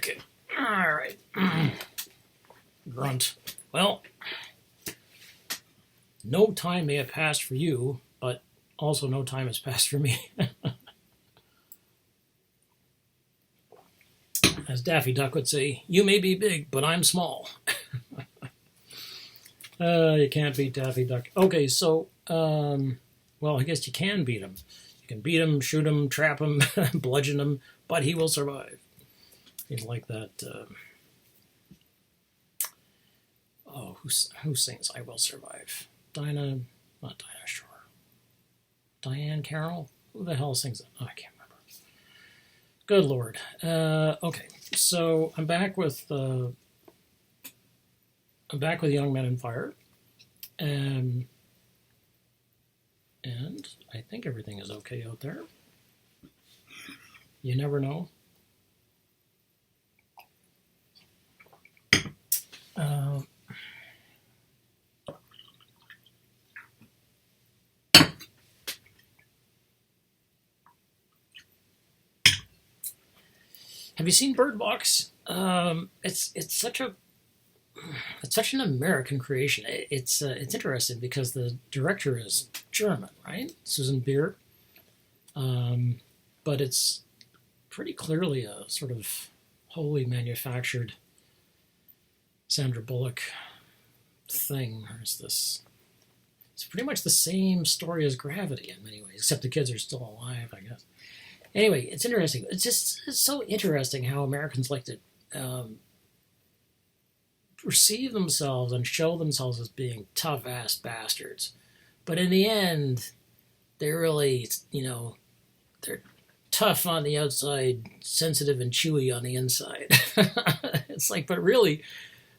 Okay. All right. Grunt. Well, no time may have passed for you, but also no time has passed for me. As Daffy Duck would say, you may be big, but I'm small. You can't beat Daffy Duck. Okay, so, well, I guess you can beat him. You can beat him, shoot him, trap him, bludgeon him, but he will survive. He's like that. Who sings "I Will Survive"? Not Dinah Shore. Diane Carroll? Who the hell sings it? Oh, I can't remember. Good Lord. Okay, so I'm back with Young Men in Fire, and I think everything is okay out there. You never know. Have you seen Bird Box? It's such an American creation. It's interesting because the director is German, right? Susan Bier. But it's pretty clearly a sort of wholly manufactured Sandra Bullock thing. There's this. It's pretty much the same story as Gravity in many ways, except the kids are still alive, I guess. Anyway, it's interesting. It's so interesting how Americans like to perceive themselves and show themselves as being tough-ass bastards. But in the end, they really, they're tough on the outside, sensitive and chewy on the inside. It's like, but really,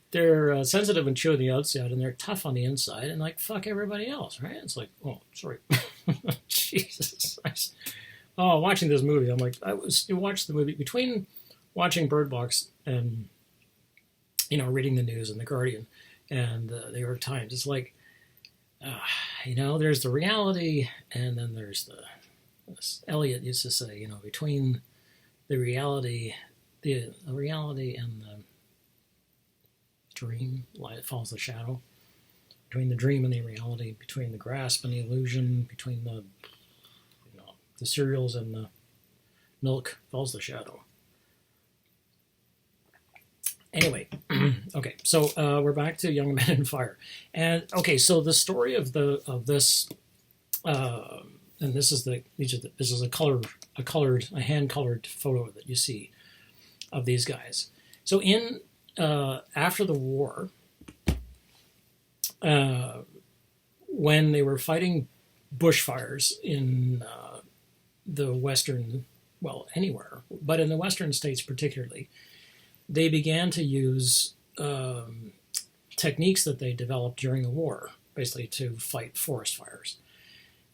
they're sensitive and chewy on the outside, and they're tough on the inside, and like, fuck everybody else, right? It's like, oh, sorry. Jesus Christ. Oh, watching this movie, I'm like, watched the movie, between watching Bird Box and, reading the news and The Guardian and the New York Times, it's like, there's the reality, and then there's Eliot used to say, between the reality and the dream, light follows the shadow. Between the dream and the reality, between the grasp and the illusion, between the cereals and the milk falls the shadow. Anyway, okay, so we're back to Young Men in Fire, and okay, so the story of this, and this is a hand colored photo that you see of these guys. So in after the war, when they were fighting bushfires in the Western, well, anywhere, but in the Western states particularly, they began to use techniques that they developed during the war, basically to fight forest fires.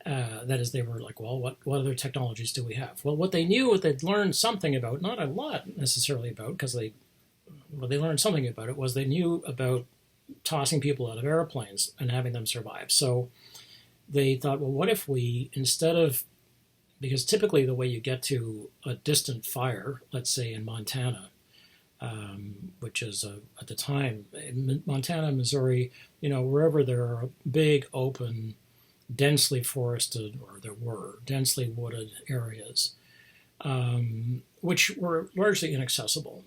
That is, they were like, well, what other technologies do we have? Well, what they knew, what they'd learned something about, not a lot necessarily about, because they learned something about it, was they knew about tossing people out of airplanes and having them survive. So they thought, well, what if we, instead of, because typically the way you get to a distant fire, let's say in Montana, which is at the time, in Montana, Missouri, wherever there are big, open, densely forested, or there were densely wooded areas, which were largely inaccessible.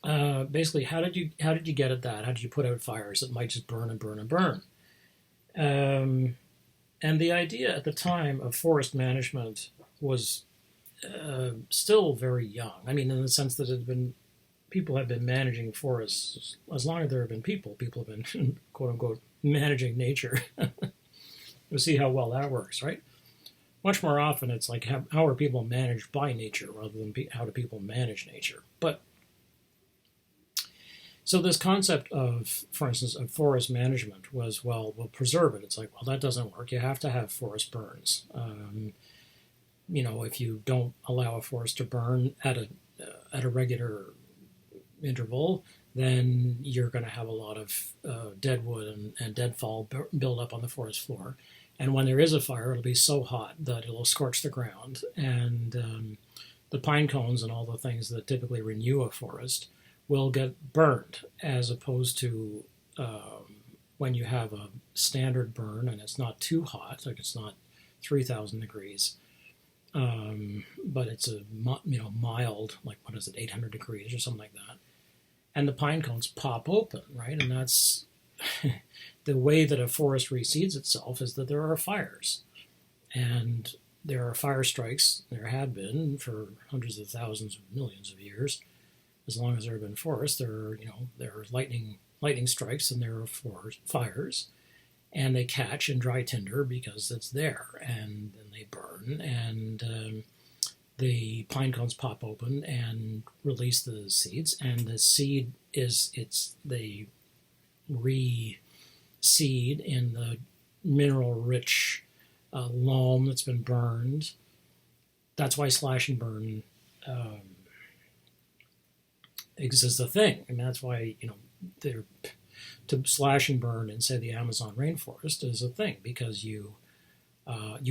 Basically, how did you get at that? How did you put out fires that might just burn and burn and burn? And the idea at the time of forest management was still very young. I mean, in the sense that people have been managing forests as long as there have been people. People have been, quote unquote, managing nature. We'll see how well that works, right? Much more often, it's like how are people managed by nature rather than how do people manage nature. But so this concept of, for instance, of forest management was, well, we'll preserve it. It's like, well, that doesn't work. You have to have forest burns. If you don't allow a forest to burn at a regular interval, then you're going to have a lot of dead wood and deadfall build up on the forest floor. And when there is a fire, it'll be so hot that it'll scorch the ground, and the pine cones and all the things that typically renew a forest will get burned, as opposed to when you have a standard burn and it's not too hot, like it's not 3,000 degrees, but it's a mild, like what is it, 800 degrees or something like that, and the pine cones pop open, right? And that's the way that a forest reseeds itself, is that there are fires, and there are fire strikes. There have been for hundreds of thousands of millions of years. As long as there have been forests, there are lightning strikes, and there are fires, and they catch in dry tinder because it's there, and then they burn, and the pine cones pop open and release the seeds, and the seed they reseed in the mineral-rich loam that's been burned. That's why slash and burn exists a thing, and that's why they're to slash and burn in, say, the Amazon rainforest is a thing, because you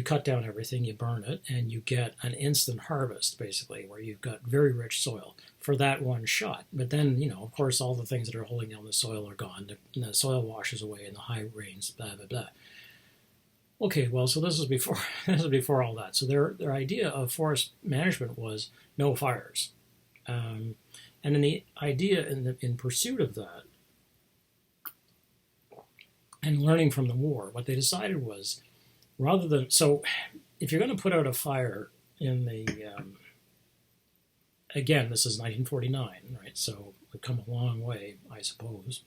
cut down everything, you burn it, and you get an instant harvest, basically, where you've got very rich soil for that one shot. But then, of course, all the things that are holding down the soil are gone. The soil washes away in the high rains, blah, blah, blah. Okay, well, so this is before all that. So their idea of forest management was no fires. And then the idea in pursuit of that, and learning from the war, what they decided was, so if you're going to put out a fire in the, again, this is 1949, right? So we've come a long way, I suppose.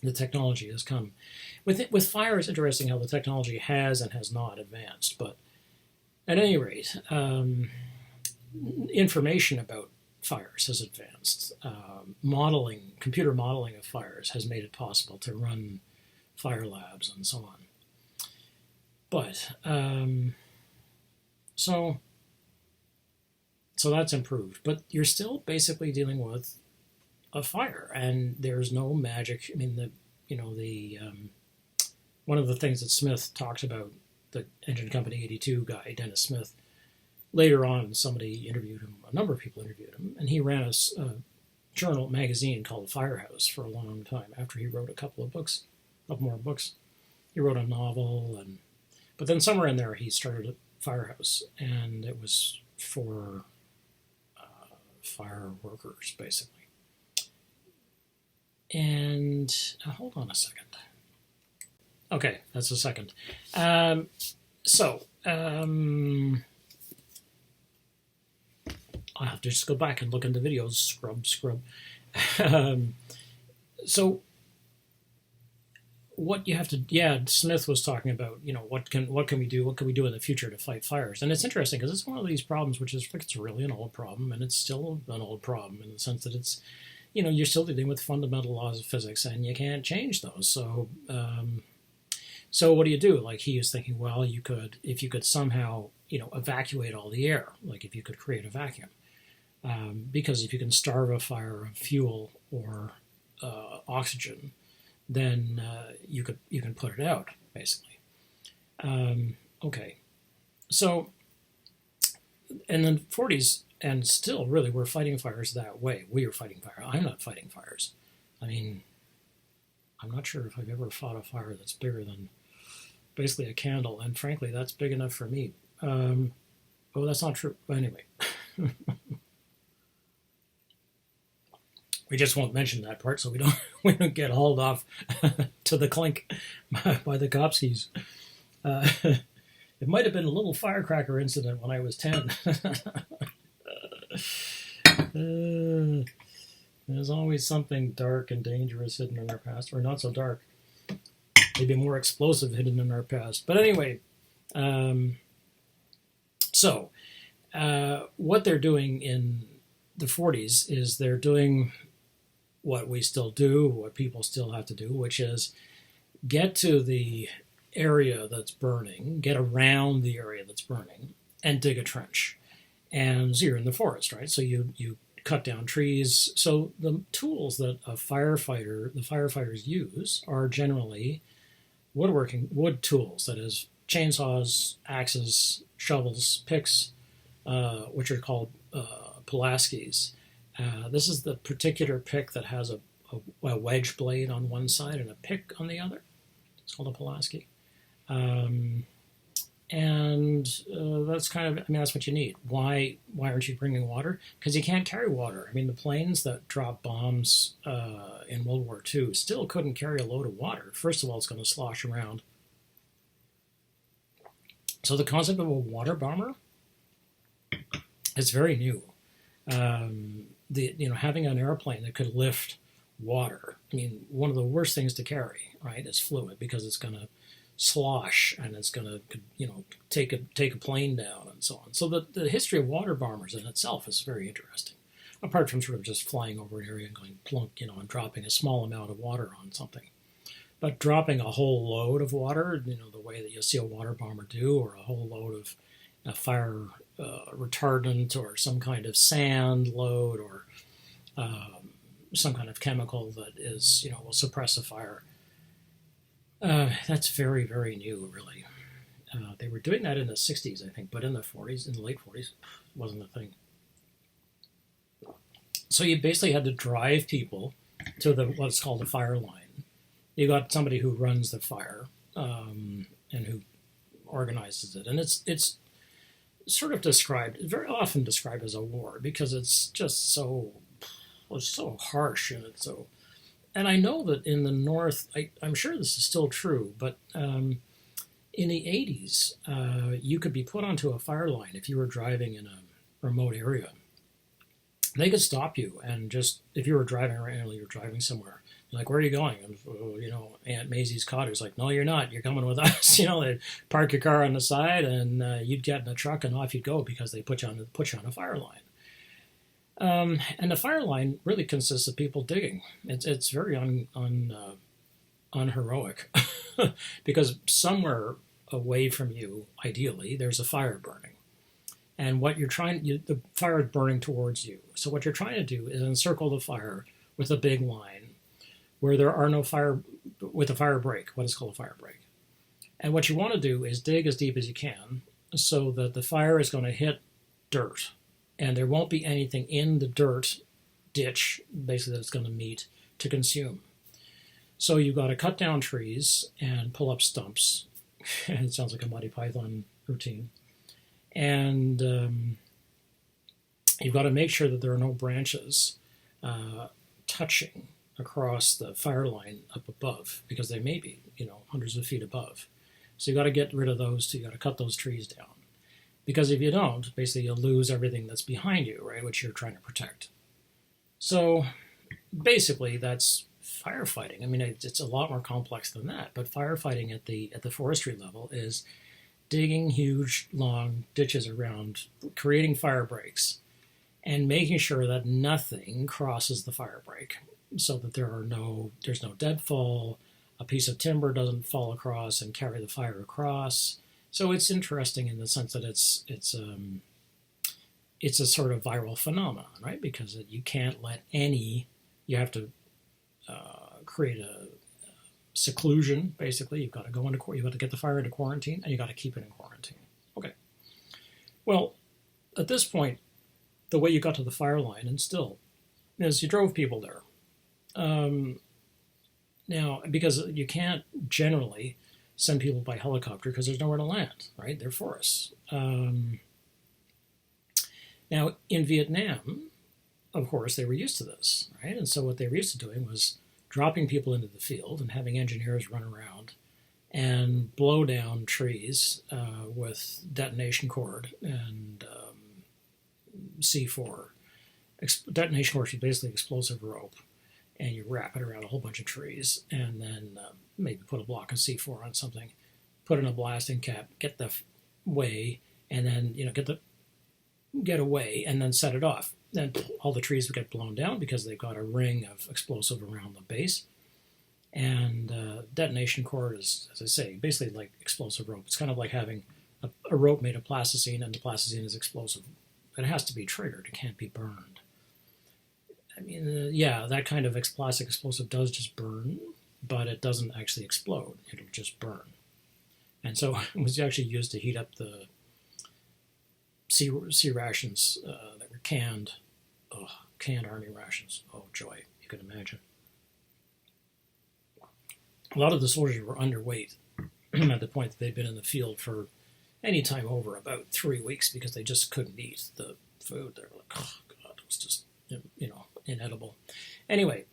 The technology has come. With fire, it's interesting how the technology has and has not advanced. But at any rate, information about fires has advanced. Computer modeling of fires has made it possible to run fire labs and so on. But so that's improved. But you're still basically dealing with a fire, and there's no magic. I mean, one of the things that Smith talks about, the Engine Company 82 guy, Dennis Smith, later on somebody interviewed him, a number of people interviewed him, and he ran a magazine called Firehouse for a long time after he wrote a couple more books. He wrote a novel, but then somewhere in there he started a Firehouse, and it was for fire workers, basically. And hold on a second. Okay, that's a second. I'll have to just go back and look into videos. Scrub. So what you have to, Smith was talking about, what can we do? What can we do in the future to fight fires? And it's interesting because it's one of these problems which is, it's really an old problem, and it's still an old problem in the sense that it's, you're still dealing with fundamental laws of physics, and you can't change those. So what do you do? Like, he is thinking, well, if you could somehow, evacuate all the air, like if you could create a vacuum, because if you can starve a fire of fuel or oxygen, then you can put it out, basically. Okay, so in the 40s, and still, really, we're fighting fires that way. We are fighting fire. I'm not fighting fires. I mean, I'm not sure if I've ever fought a fire that's bigger than basically a candle, and frankly, that's big enough for me. That's not true. But anyway, we just won't mention that part so we don't get hauled off to the clink by the Kopskis. It might have been a little firecracker incident when I was 10. There's always something dark and dangerous hidden in our past, or not so dark, maybe more explosive hidden in our past. But anyway, what they're doing in the 40s is they're doing what we still do, what people still have to do, which is get to the area that's burning, get around the area that's burning, and dig a trench. And so you're in the forest, right? So you cut down trees. So the tools that the firefighters use are generally wood tools, that is chainsaws, axes, shovels, picks, which are called Pulaskis. This is the particular pick that has a wedge blade on one side and a pick on the other. It's called a Pulaski. That's kind of, I mean, that's what you need. Why aren't you bringing water? Because you can't carry water. I mean, the planes that dropped bombs in World War II still couldn't carry a load of water. First of all, it's going to slosh around. So the concept of a water bomber is very new. Having an airplane that could lift water. I mean, one of the worst things to carry, right, is fluid, because it's going to slosh and it's going to, take a plane down and so on. So the history of water bombers in itself is very interesting. Apart from sort of just flying over an area and going plunk, and dropping a small amount of water on something. But dropping a whole load of water, the way that you'll see a water bomber do, or a whole load of fire retardant, or some kind of sand load, or some kind of chemical that is, will suppress a fire. That's very, very new, really. They were doing that in the 60s, I think, but in the late 40s, it wasn't a thing. So you basically had to drive people to what's called the fire line. You got somebody who runs the fire and who organizes it, and it's sort of very often described as a war, because it's just so harsh, and it's so. And I know that in the North, I'm sure this is still true, but in the 80s, you could be put onto a fire line if you were driving in a remote area. They could stop you, and just, if you were driving around, you're driving somewhere, you're like, where are you going? And, Aunt Maisie's cottage, like, no, you're not. You're coming with us. They'd park your car on the side, and you'd get in a truck, and off you'd go, because they put you on a fire line. And the fire line really consists of people digging. It's very unheroic, because somewhere away from you, ideally, there's a fire burning. And what you're the fire is burning towards you. So what you're trying to do is encircle the fire with a big line where there are no fire, with a fire break, what is called a fire break. And what you want to do is dig as deep as you can, so that the fire is going to hit dirt. And there won't be anything in the dirt ditch, basically, that it's going to meet to consume. So you've got to cut down trees and pull up stumps. It sounds like a Monty Python routine. And you've got to make sure that there are no branches touching across the fire line up above, because they may be, hundreds of feet above. So you've got to get rid of those too. You've got to cut those trees down. Because if you don't, basically you'll lose everything that's behind you, right, which you're trying to protect. So basically that's firefighting. I mean, it's a lot more complex than that, but firefighting at the forestry level is digging huge, long ditches around, creating fire breaks, and making sure that nothing crosses the fire break, so that there's no deadfall, a piece of timber doesn't fall across and carry the fire across. So it's interesting in the sense that it's a sort of viral phenomenon, right? Because you can't let you have to create a seclusion, basically. You've got to get the fire into quarantine, and you've got to keep it in quarantine. Okay. Well, at this point, the way you got to the fire line, and still, is you drove people there. Now, because you can't generally send people by helicopter, because there's nowhere to land, right? They're forests. Now, in Vietnam, of course, they were used to this, right? And so what they were used to doing was dropping people into the field and having engineers run around and blow down trees with detonation cord and C4. Detonation cord is basically explosive rope, and you wrap it around a whole bunch of trees, and then maybe put a block of C4 on something, put in a blasting cap, get the way, and then get away, and then set it off. Then all the trees would get blown down because they've got a ring of explosive around the base. And detonation cord is, as I say, basically like explosive rope. It's kind of like having a rope made of plasticine, and the plasticine is explosive. But it has to be triggered. It can't be burned. I mean, that kind of plastic explosive does just burn, but it doesn't actually explode. It'll just burn. And so it was actually used to heat up the sea rations that were canned. Oh, canned army rations. Oh, joy. You can imagine. A lot of the soldiers were underweight at the point that they'd been in the field for any time over about 3 weeks because they just couldn't eat the food. They were like, oh, God, it was just, inedible. Anyway,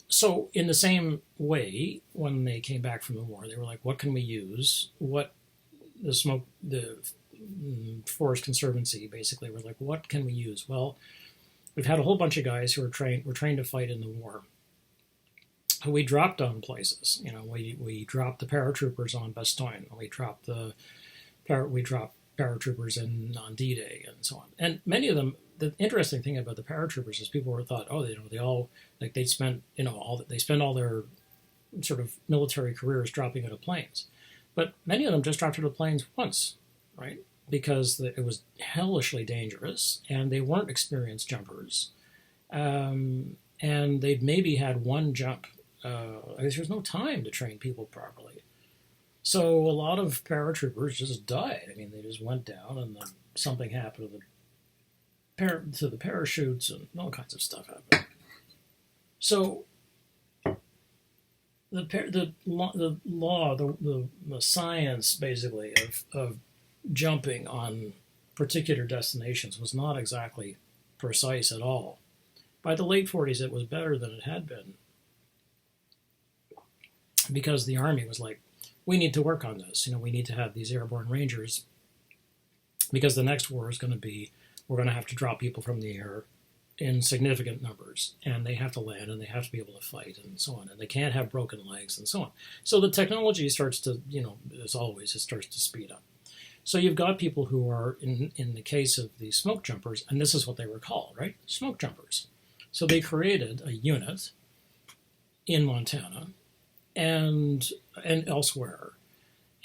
so in the same way, when they came back from the war, they were like, what can we use? The Forest Conservancy basically were like, what can we use? Well, we've had a whole bunch of guys who were trained to fight in the war, who we dropped on places. We dropped the paratroopers on Bastogne. We dropped paratroopers on D-Day and so on. And many of them, the interesting thing about the paratroopers is people were thought, they all like they spend all their sort of military careers dropping out of planes, but many of them just dropped out of planes once, right? Because it was hellishly dangerous, and they weren't experienced jumpers, and they'd maybe had one jump. I guess there's no time to train people properly. So a lot of paratroopers just died. I mean, they just went down, and then something happened to the parachutes, and all kinds of stuff happened. So the science basically of jumping on particular destinations was not exactly precise at all. By the late 40s, it was better than it had been, because the Army was like, we need to work on this. We need to have these airborne rangers, because the next war is going to be, we're going to have to drop people from the air in significant numbers, and they have to land, and they have to be able to fight, and so on, and they can't have broken legs, and so on. So the technology starts to, as always, it starts to speed up. So you've got people who are, in the case of the smoke jumpers, and this is what they were called, right? Smoke jumpers. So they created a unit in Montana and elsewhere,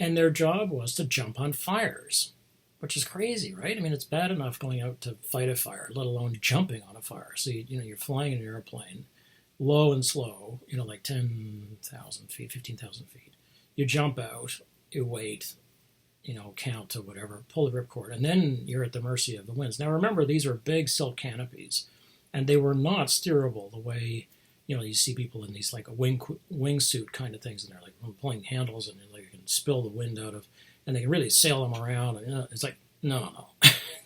and their job was to jump on fires, which is crazy, right? I mean, it's bad enough going out to fight a fire, let alone jumping on a fire. So you're flying in an airplane, low and slow, like 10,000 feet, 15,000 feet. You jump out, you wait, count to whatever, pull the ripcord, and then you're at the mercy of the winds. Now remember, these are big silk canopies, and they were not steerable the way, you see people in these like a wingsuit kind of things, and they're like pulling handles, and like you can spill the wind out of, and they can really sail them around. And it's like, no.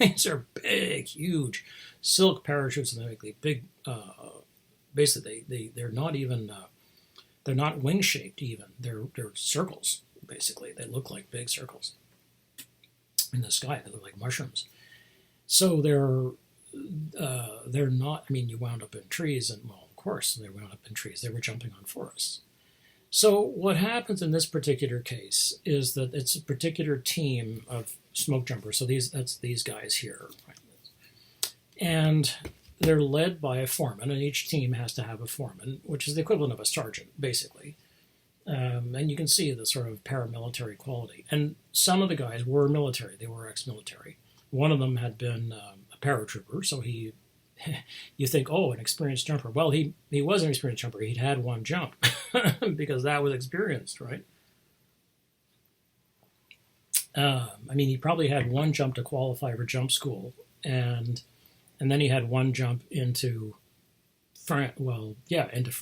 These are big, huge silk parachutes, and they're like big, basically they're not even, they're not wing shaped even. They're circles, basically. They look like big circles in the sky. They look like mushrooms. So they're not, I mean, you wound up in trees, and well, of course they wound up in trees. They were jumping on forests. So what happens in this particular case is that it's a particular team of smoke jumpers. So that's these guys here. Right? And they're led by a foreman, and each team has to have a foreman, which is the equivalent of a sergeant, basically. And you can see the sort of paramilitary quality. And some of the guys were military. They were ex-military. One of them had been a paratrooper, so you think, an experienced jumper. Well, he was an experienced jumper. He'd had one jump because that was experienced, right? I mean, he probably had one jump to qualify for jump school, and then he had one jump into France. Well, yeah, into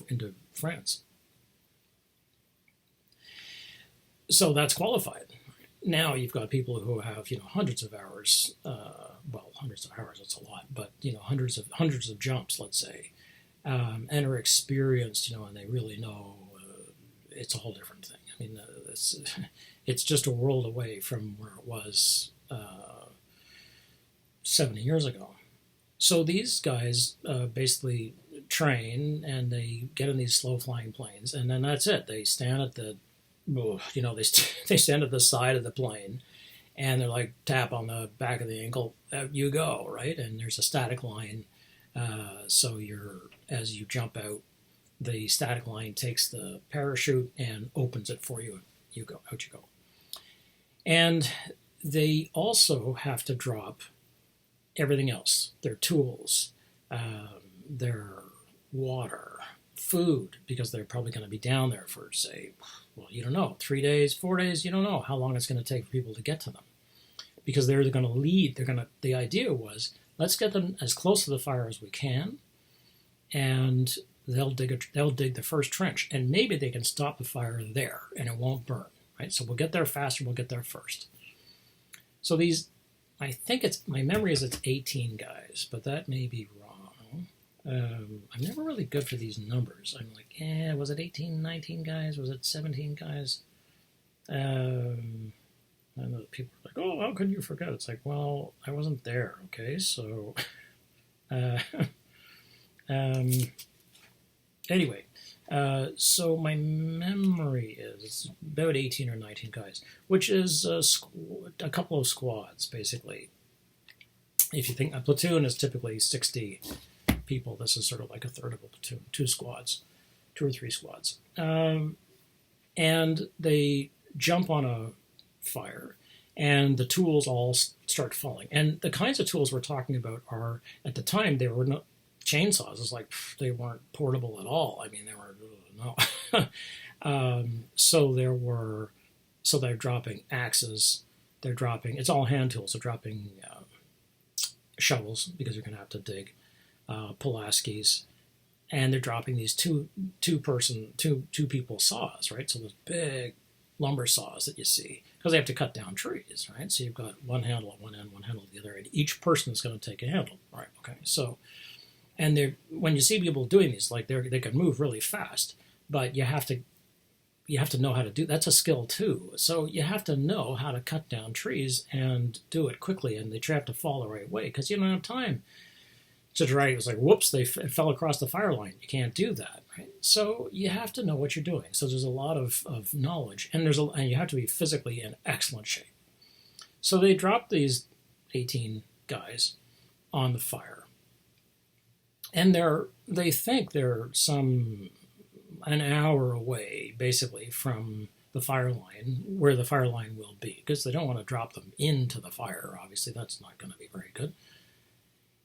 France. So that's qualified. Now you've got people who have, hundreds of hours. Hundreds of hours, that's a lot, but hundreds of jumps, let's say, and are experienced, and they really know. It's a whole different thing. I mean, it's just a world away from where it was 70 years ago. So these guys basically train, and they get in these slow flying planes, and then that's it. They stand at the, they stand at the side of the plane, and they're like, tap on the back of the ankle, you go, right? And there's a static line. So as you jump out, the static line takes the parachute and opens it for you. Out you go. And they also have to drop everything else, their tools, their water, food, because they're probably going to be down there for, say, well, you don't know, 3 days, 4 days, you don't know how long it's going to take for people to get to them. because they're going to lead. The idea was, let's get them as close to the fire as we can, and they'll dig the first trench, and maybe they can stop the fire there, and it won't burn. Right, so we'll get there faster. We'll get there first. So these, I think my memory is it's 18 guys, but that may be wrong. I'm never really good for these numbers. I'm like, was it 18, 19 guys? Was it 17 guys? I know that people are like, oh, how can you forget? It's like, well, I wasn't there, okay? So, anyway, so my memory is about 18 or 19 guys, which is a couple of squads, basically. If you think a platoon is typically 60 people, this is sort of like a third of a platoon, 2 or 3 squads. And they jump on a fire, and the tools all start falling. And the kinds of tools we're talking about are, at the time, they were not chainsaws. It's like they weren't portable at all. I mean, they were no. So they're dropping axes. They're dropping. It's all hand tools. They're dropping shovels because you're going to have to dig. Pulaskis, and they're dropping these two people saws, right? So those big lumber saws that you see, because they have to cut down trees, right? So you've got one handle at one end, one handle at the other, and each person is going to take a handle, right? Okay, so, and when you see people doing these, like they can move really fast, but you have to know how to do. That's a skill too. So you have to know how to cut down trees and do it quickly, and they have to fall the right way because you don't have time. So right, it was like, whoops, they fell across the fire line. You can't do that, right? So you have to know what you're doing. So there's a lot of knowledge, and and you have to be physically in excellent shape. So they dropped these 18 guys on the fire, and they think they're an hour away, basically, from the fire line, where the fire line will be, because they don't want to drop them into the fire. Obviously, that's not going to be very good.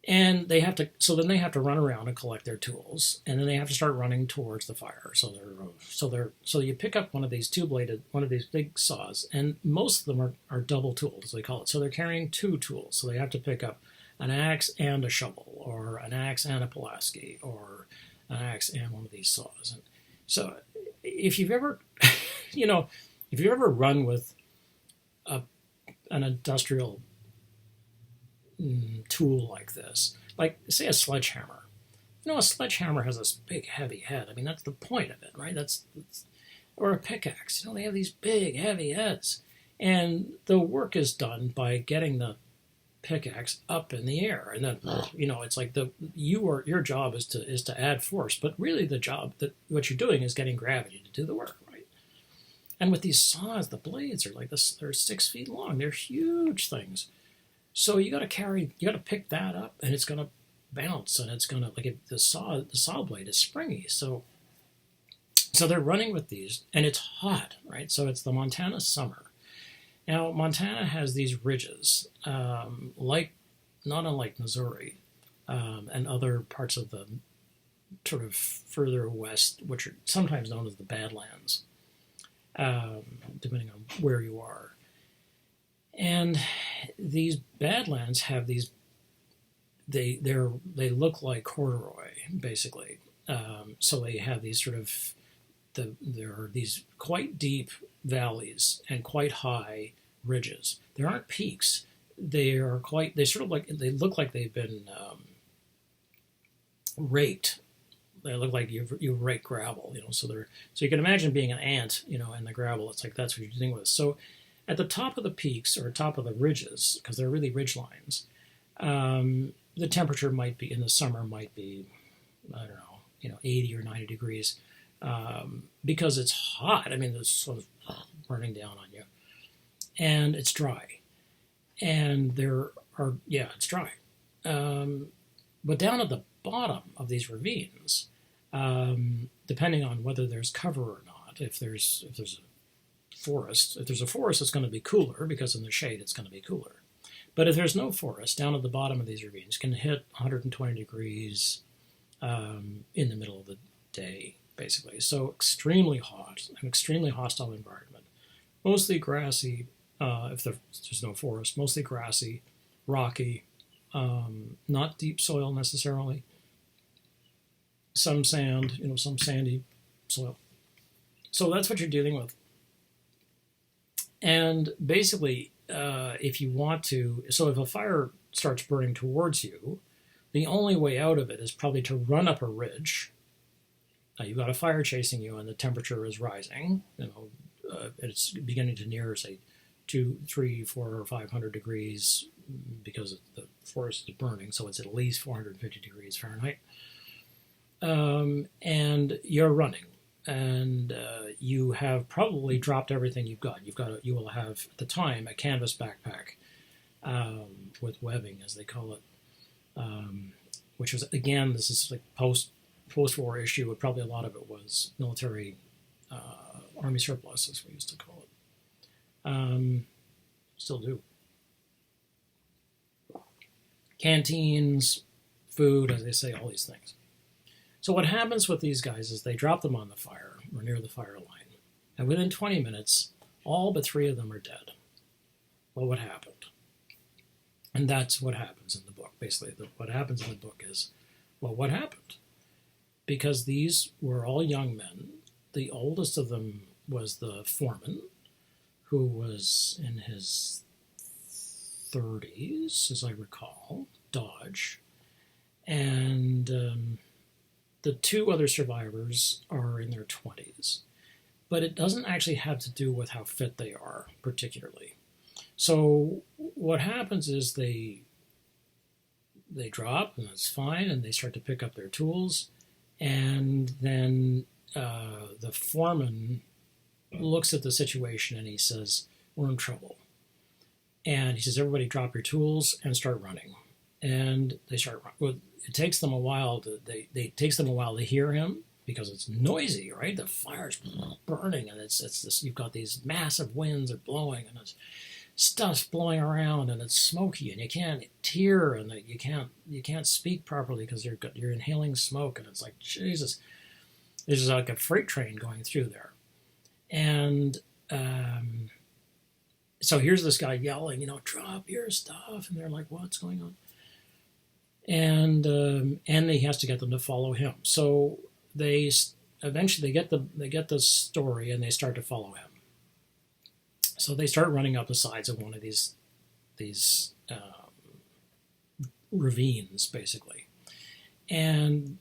And then they have to run around and collect their tools, and then they have to start running towards the fire. So you pick up one of these big saws, and most of them are double tooled, as they call it. So they're carrying 2 tools. So they have to pick up an axe and a shovel, or an axe and a Pulaski, or an axe and one of these saws. And so if you've ever, run with an industrial tool like this, like say a sledgehammer. A sledgehammer has this big heavy head. I mean, that's the point of it, right? Or a pickaxe. They have these big heavy heads, and the work is done by getting the pickaxe up in the air, and then it's like your job is to add force, but really what you're doing is getting gravity to do the work, right? And with these saws, the blades are like this. They're 6 feet long. They're huge things. So you got to pick that up, and it's going to bounce, and it's going to the saw blade is springy. So they're running with these, and it's hot, right? So it's the Montana summer. Now Montana has these ridges, not unlike Missouri, and other parts of the sort of further west, which are sometimes known as the Badlands, depending on where you are. And these Badlands have these. They look like corduroy, basically. So they have these sort of there are these quite deep valleys and quite high ridges. There aren't peaks. They look like they've been raked. They look like you rake gravel, So you can imagine being an ant, in the gravel. It's like that's what you're dealing with. So at the top of the peaks or top of the ridges, because they're really ridge lines, the temperature might be in the summer I don't know, 80 or 90 degrees, because it's hot. I mean, it's sort of burning down on you, and it's dry, and it's dry. But down at the bottom of these ravines, depending on whether there's cover or not, if there's a forest, it's going to be cooler because in the shade it's going to be cooler. But if there's no forest, down at the bottom of these ravines can hit 120 degrees in the middle of the day, basically. So extremely hot, an extremely hostile environment. Mostly grassy, if there's no forest, mostly grassy, rocky, not deep soil necessarily. Some sand, some sandy soil. So that's what you're dealing with. And basically, if you want to, so if a fire starts burning towards you, the only way out of it is probably to run up a ridge. You've got a fire chasing you, and the temperature is rising. It's beginning to near, say, 2, 3, 4, or 500 degrees because the forest is burning, so it's at least 450 degrees Fahrenheit. And you're running, and you have probably dropped everything you've got. You will have at the time a canvas backpack with webbing, as they call it, which was, again, this is like post-war issue. But probably a lot of it was military army surplus, as we used to call it. Still do. Canteens, food, as they say, all these things. So what happens with these guys is they drop them on the fire or near the fire line, and within 20 minutes, all but 3 of them are dead. Well, what happened? And that's what happens in the book. Basically, what happens in the book is, well, what happened? Because these were all young men. The oldest of them was the foreman, who was in his 30s, as I recall, Dodge. And the 2 other survivors are in their 20s. But it doesn't actually have to do with how fit they are, particularly. So what happens is they drop, and that's fine, and they start to pick up their tools, and then the foreman looks at the situation and he says, "We're in trouble." And he says, "Everybody drop your tools and start running." And they start running. Well, it takes them a while to hear him, because it's noisy, right? The fire's burning, and it's this. You've got these massive winds are blowing, and it's stuff's blowing around, and it's smoky, and you can't hear, and you can't speak properly because you're inhaling smoke, and it's like, Jesus, there's like a freight train going through there. And so here's this guy yelling, "Drop your stuff," and they're like, "What's going on?" And he has to get them to follow him. So they eventually get the story, and they start to follow him. So they start running up the sides of one of these ravines, basically. And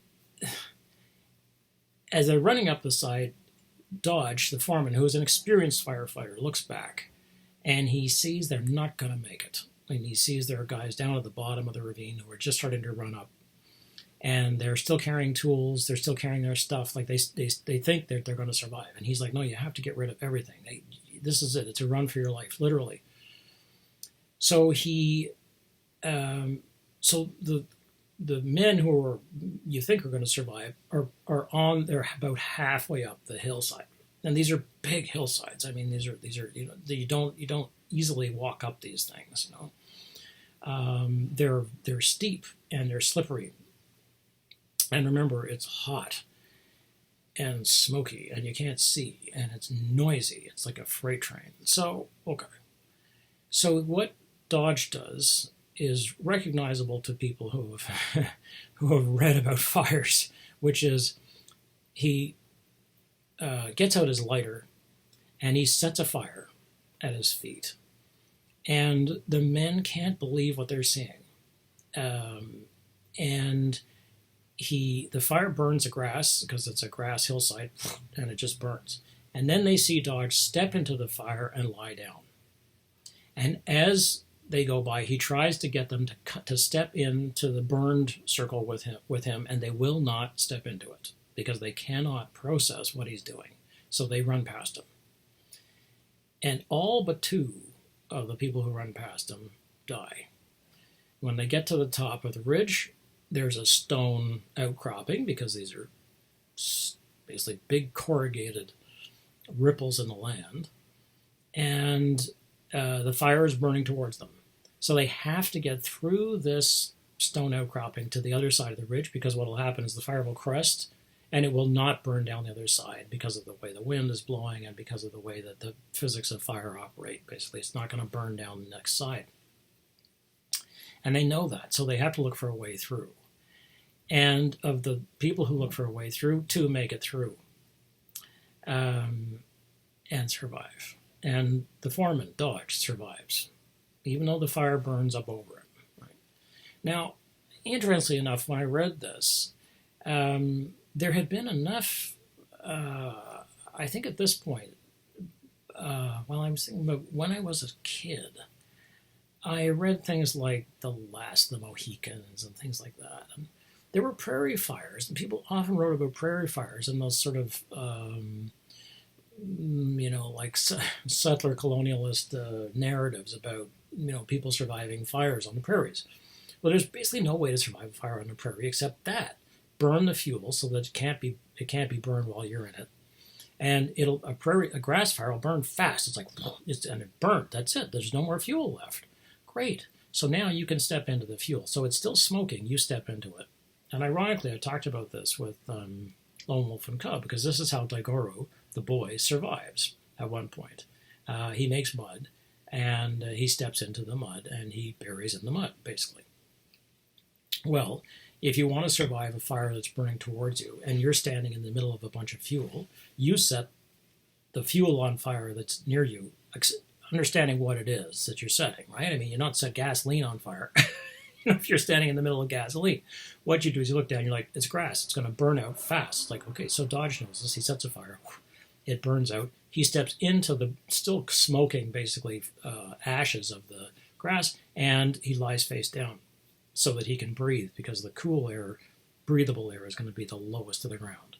as they're running up the side, Dodge, the foreman, who is an experienced firefighter, looks back, and he sees they're not going to make it. And he sees there are guys down at the bottom of the ravine who are just starting to run up. And they're still carrying tools. They're still carrying their stuff. Like they think that they're going to survive. And he's like, "No, you have to get rid of everything. This is it. It's a run for your life, literally." So the men who you think are going to survive are on. They're about halfway up the hillside, and these are big hillsides. I mean, these are you don't easily walk up these things. They're steep and they're slippery. And remember, it's hot and smoky, and you can't see, and it's noisy. It's like a freight train. So, okay. So what Dodge does is recognizable to people who have read about fires, which is he gets out his lighter, and he sets a fire at his feet. And the men can't believe what they're seeing. And the fire burns the grass, because it's a grass hillside, and it just burns. And then they see Dodge step into the fire and lie down. And as they go by, he tries to get them to step into the burned circle with him, and they will not step into it because they cannot process what he's doing. So they run past him. And all but 2 of the people who run past him die. When they get to the top of the ridge, there's a stone outcropping, because these are basically big corrugated ripples in the land, and the fire is burning towards them. So they have to get through this stone outcropping to the other side of the ridge, because what will happen is the fire will crest, and it will not burn down the other side because of the way the wind is blowing and because of the way that the physics of fire operate. Basically, it's not going to burn down the next side. And they know that, so they have to look for a way through. And of the people who look for a way through, 2 make it through and survive. And the foreman, Dodge, survives, even though the fire burns up over him. Right? Now, interestingly enough, when I read this, there had been enough, I think at this point, I'm thinking about when I was a kid, I read things like The Last of the Mohicans and things like that. And there were prairie fires, and people often wrote about prairie fires and those sort of, like settler colonialist narratives about, people surviving fires on the prairies. Well, there's basically no way to survive a fire on the prairie except that. Burn the fuel so that it can't be burned while you're in it. And a grass fire will burn fast. It's like, and it burned. That's it. There's no more fuel left. Great. So now you can step into the fuel. So it's still smoking. You step into it. And ironically, I talked about this with Lone Wolf and Cub, because this is how Daigoro, the boy, survives at one point. He makes mud, and he steps into the mud, and he buries in the mud, basically. Well, if you want to survive a fire that's burning towards you, and you're standing in the middle of a bunch of fuel, you set the fuel on fire that's near you, understanding what it is that you're setting, right? I mean, you're not set gasoline on fire. If you're standing in the middle of gasoline, what you do is you look down, you're like, it's grass, it's going to burn out fast. Like, okay, so Dodge knows this. He sets a fire, it burns out. He steps into the still smoking, basically, ashes of the grass, and he lies face down so that he can breathe, because the cool air, breathable air, is going to be the lowest to the ground.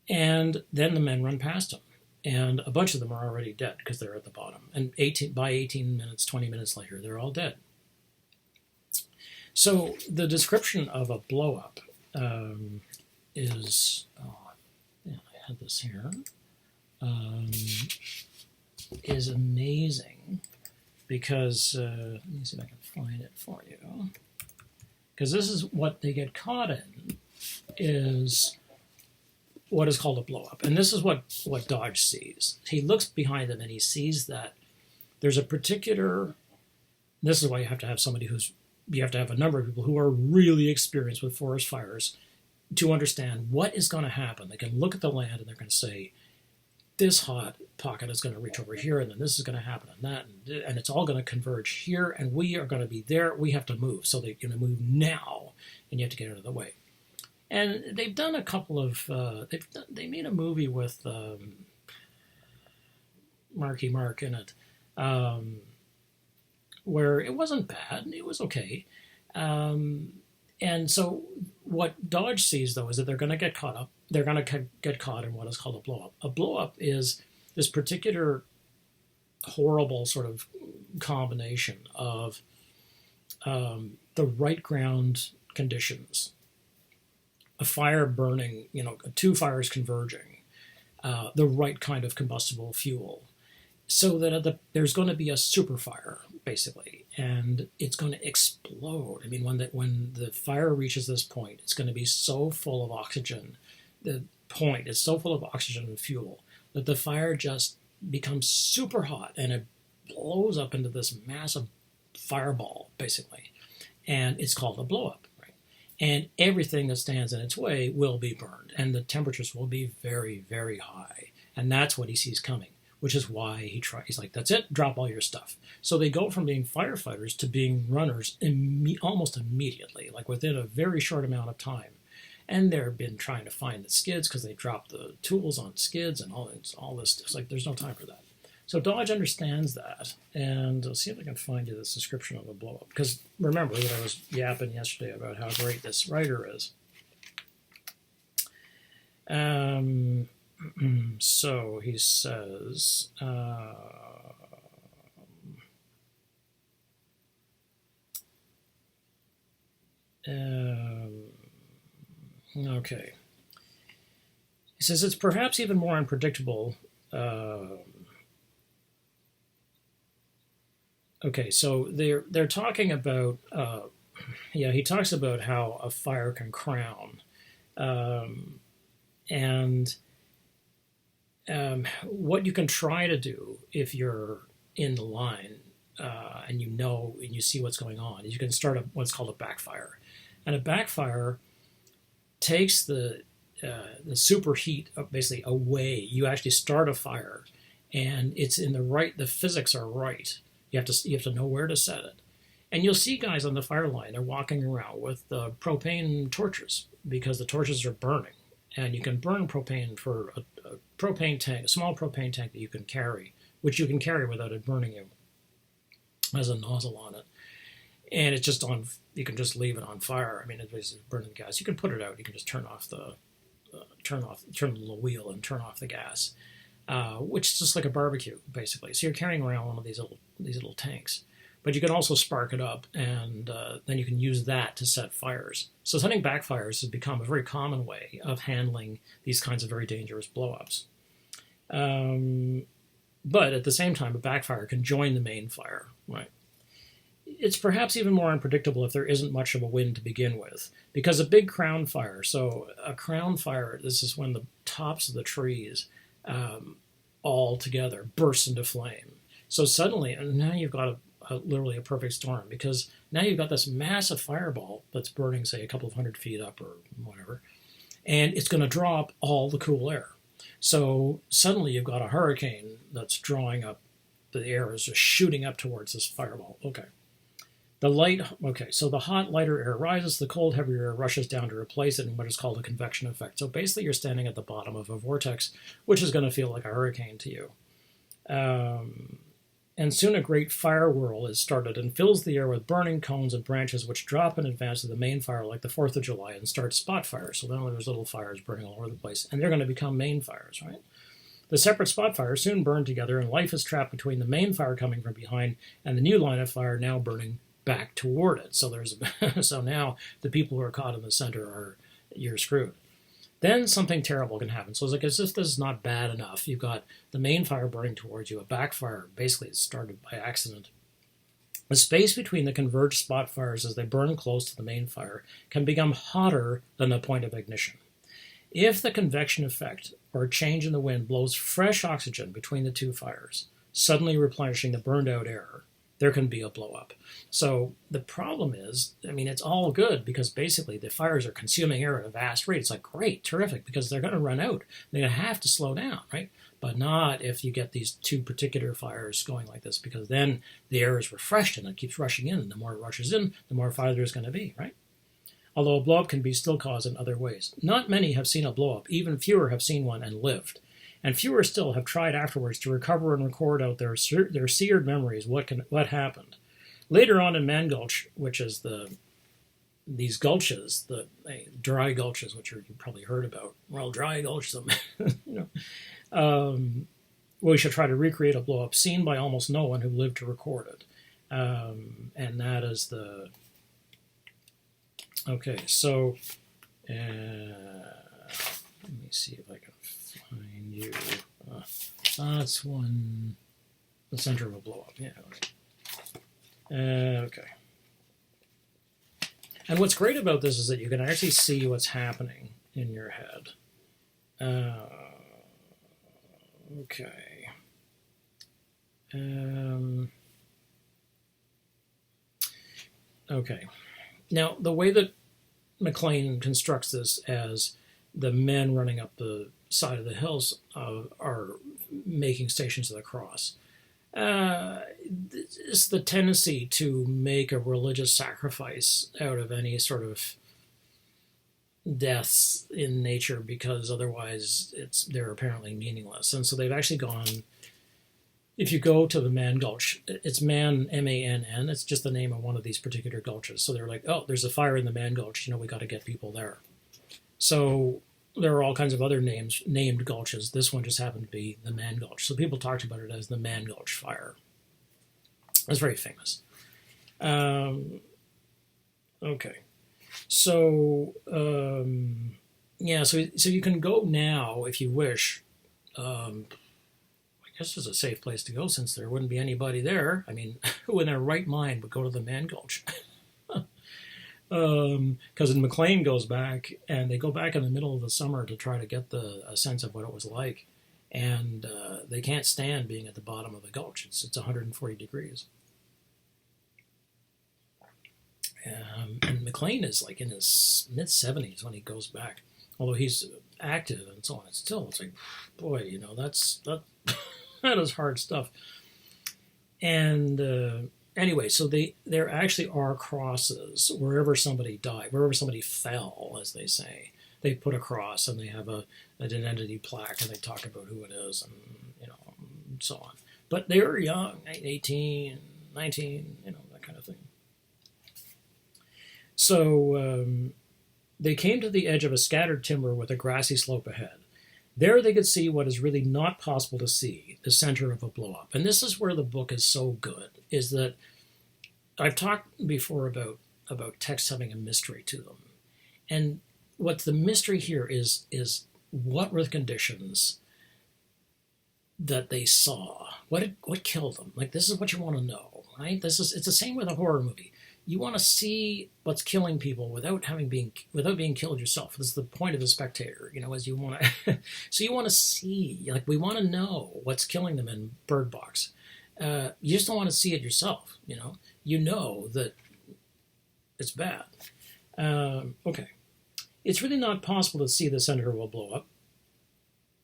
And then the men run past him, and a bunch of them are already dead because they're at the bottom. And by 18 minutes, 20 minutes later, they're all dead. So the description of a blow-up is, I had this here, is amazing, because, let me see if I can find it for you, because this is what they get caught in, is what is called a blow-up. And this is what Dodge sees. He looks behind him and he sees that there's a particular, this is why you have to have somebody you have to have a number of people who are really experienced with forest fires to understand what is going to happen. They can look at the land and they're going to say, this hot pocket is going to reach over here, and then this is going to happen, and that, and it's all going to converge here, and we are going to be there. We have to move. So they're going to move now, and you have to get out of the way. And they've done a couple of, they made a movie with Marky Mark in it, where it wasn't bad, it was okay. And so what Dodge sees, though, is that they're going to get caught up. They're going to get caught in what is called a blow-up. A blow-up is this particular horrible sort of combination of the right ground conditions, a fire burning, 2 fires converging, the right kind of combustible fuel, so that there's going to be a super fire, basically, and it's going to explode. I mean, when the fire reaches this point, it's going to be so full of oxygen. The point is so full of oxygen and fuel that the fire just becomes super hot, and it blows up into this massive fireball, basically, and it's called a blow-up. Right? And everything that stands in its way will be burned, and the temperatures will be very, very high, and that's what he sees coming. Which is why he's like, that's it, drop all your stuff. So they go from being firefighters to being runners almost immediately, like within a very short amount of time. And they've been trying to find the skids because they dropped the tools on skids and all this. It's like, there's no time for that. So Dodge understands that. And I'll see if I can find you this description of a blow-up. Because remember that I was yapping yesterday about how great this writer is. So he says, okay. He says it's perhaps even more unpredictable. Okay, so they're talking about, he talks about how a fire can crown And what you can try to do if you're in the line and you know and you see what's going on is you can start what's called a backfire. And a backfire takes the superheat basically away. You actually start a fire, and it's in the physics are right. You have to know where to set it. And you'll see guys on the fire line, they're walking around with propane torches because the torches are burning. And you can burn propane for a propane tank, a small propane tank that you can carry, which you can carry without it burning you, has a nozzle on it. And it's just on, you can just leave it on fire. I mean, it's basically burning gas. You can put it out. You can just turn the little wheel and turn off the gas, which is just like a barbecue, basically. So you're carrying around one of these little tanks. But you can also spark it up, and then you can use that to set fires. So setting backfires has become a very common way of handling these kinds of very dangerous blowups. But at the same time, a backfire can join the main fire, right? It's perhaps even more unpredictable if there isn't much of a wind to begin with, because a big crown fire, so a crown fire, this is when the tops of the trees all together burst into flame. So suddenly, and now you've got literally a perfect storm, because now you've got this massive fireball that's burning, say, a couple of 100 feet up or whatever, and it's going to draw up all the cool air. So suddenly you've got a hurricane that's drawing up, the air is just shooting up towards this fireball. So the hot, lighter air rises, the cold, heavier air rushes down to replace it in what is called a convection effect. So basically you're standing at the bottom of a vortex, which is going to feel like a hurricane to you. And soon a great fire whirl is started and fills the air with burning cones and branches which drop in advance of the main fire like the 4th of July and start spot fires. So then there's little fires burning all over the place, and they're going to become main fires, right? The separate spot fires soon burn together, and life is trapped between the main fire coming from behind and the new line of fire now burning back toward it. So so now the people who are caught in the center you're screwed. Then something terrible can happen. So it's like, as if this is not bad enough, you've got the main fire burning towards you, a backfire, basically it's started by accident. The space between the converged spot fires as they burn close to the main fire can become hotter than the point of ignition. If the convection effect or a change in the wind blows fresh oxygen between the two fires, suddenly replenishing the burned out air, there can be a blow up. So the problem is, I mean, it's all good because basically the fires are consuming air at a vast rate. It's like, great, terrific, because they're going to run out. They're going to have to slow down, right? But not if you get these two particular fires going like this, because then the air is refreshed and it keeps rushing in. And the more it rushes in, the more fire there's going to be, right? Although a blow-up can be still caused in other ways. Not many have seen a blow-up. Even fewer have seen one and lived. And fewer still have tried afterwards to recover and record out their seared memories what happened. Later on in Man Gulch, which is these gulches, the dry gulches, which you've probably heard about. Well, dry gulch them, we should try to recreate a blow-up seen by almost no one who lived to record it. And that is the... Okay, so... let me see if I can find you. That's one... The center of a blow-up, yeah. Okay. And what's great about this is that you can actually see what's happening in your head. Okay. Okay. Now, the way that McLean constructs this as the men running up the side of the hills are making Stations of the Cross. It's the tendency to make a religious sacrifice out of any sort of deaths in nature because otherwise they're apparently meaningless. And so they've actually gone, if you go to the Man Gulch, it's Man, M-A-N-N, it's just the name of one of these particular gulches. So they're like, oh, there's a fire in the Man Gulch, we got to get people there. So there are all kinds of other named gulches. This one just happened to be the Man Gulch. So people talked about it as the Man Gulch fire. It's very famous. Okay. So, so you can go now if you wish. I guess it's a safe place to go since there wouldn't be anybody there. I mean, who in their right mind would go to the Man Gulch? Because McLean goes back, and they go back in the middle of the summer to try to get a sense of what it was like, and they can't stand being at the bottom of the gulch. It's 140 degrees. And McLean is like in his mid-70s when he goes back, although he's active and so on. It's like, boy, that that is hard stuff. And anyway, so there actually are crosses wherever somebody died, wherever somebody fell, as they say. They put a cross and they have an identity plaque and they talk about who it is and so on. But they were young, 18, 19, that kind of thing. So they came to the edge of a scattered timber with a grassy slope ahead. There they could see what is really not possible to see, the center of a blow-up. And this is where the book is so good, is that I've talked before about texts having a mystery to them. And what the mystery here is what were the conditions that they saw? What killed them? Like, this is what you want to know, right? It's the same with a horror movie. You want to see what's killing people without being killed yourself. This is the point of the spectator, as you want to. So you want to see, like, we want to know what's killing them in Bird Box. You just don't want to see it yourself. You know that it's bad. Okay, it's really not possible to see the center of a blow up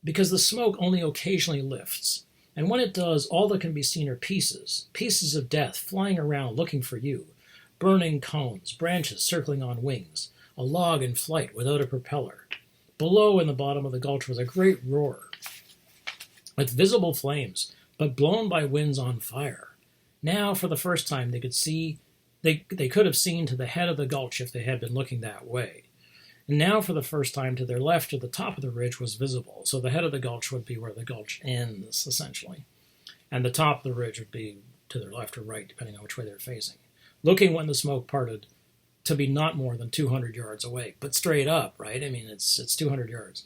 because the smoke only occasionally lifts, and when it does, all that can be seen are pieces of death flying around looking for you. Burning cones, branches circling on wings, a log in flight without a propeller. Below in the bottom of the gulch was a great roar, with visible flames, but blown by winds on fire. Now, for the first time, they could have seen to the head of the gulch if they had been looking that way. And now, for the first time, to their left, the top of the ridge was visible, so the head of the gulch would be where the gulch ends, essentially. And the top of the ridge would be to their left or right, depending on which way they're facing. Looking when the smoke parted to be not more than 200 yards away, but straight up, right? I mean, it's 200 yards.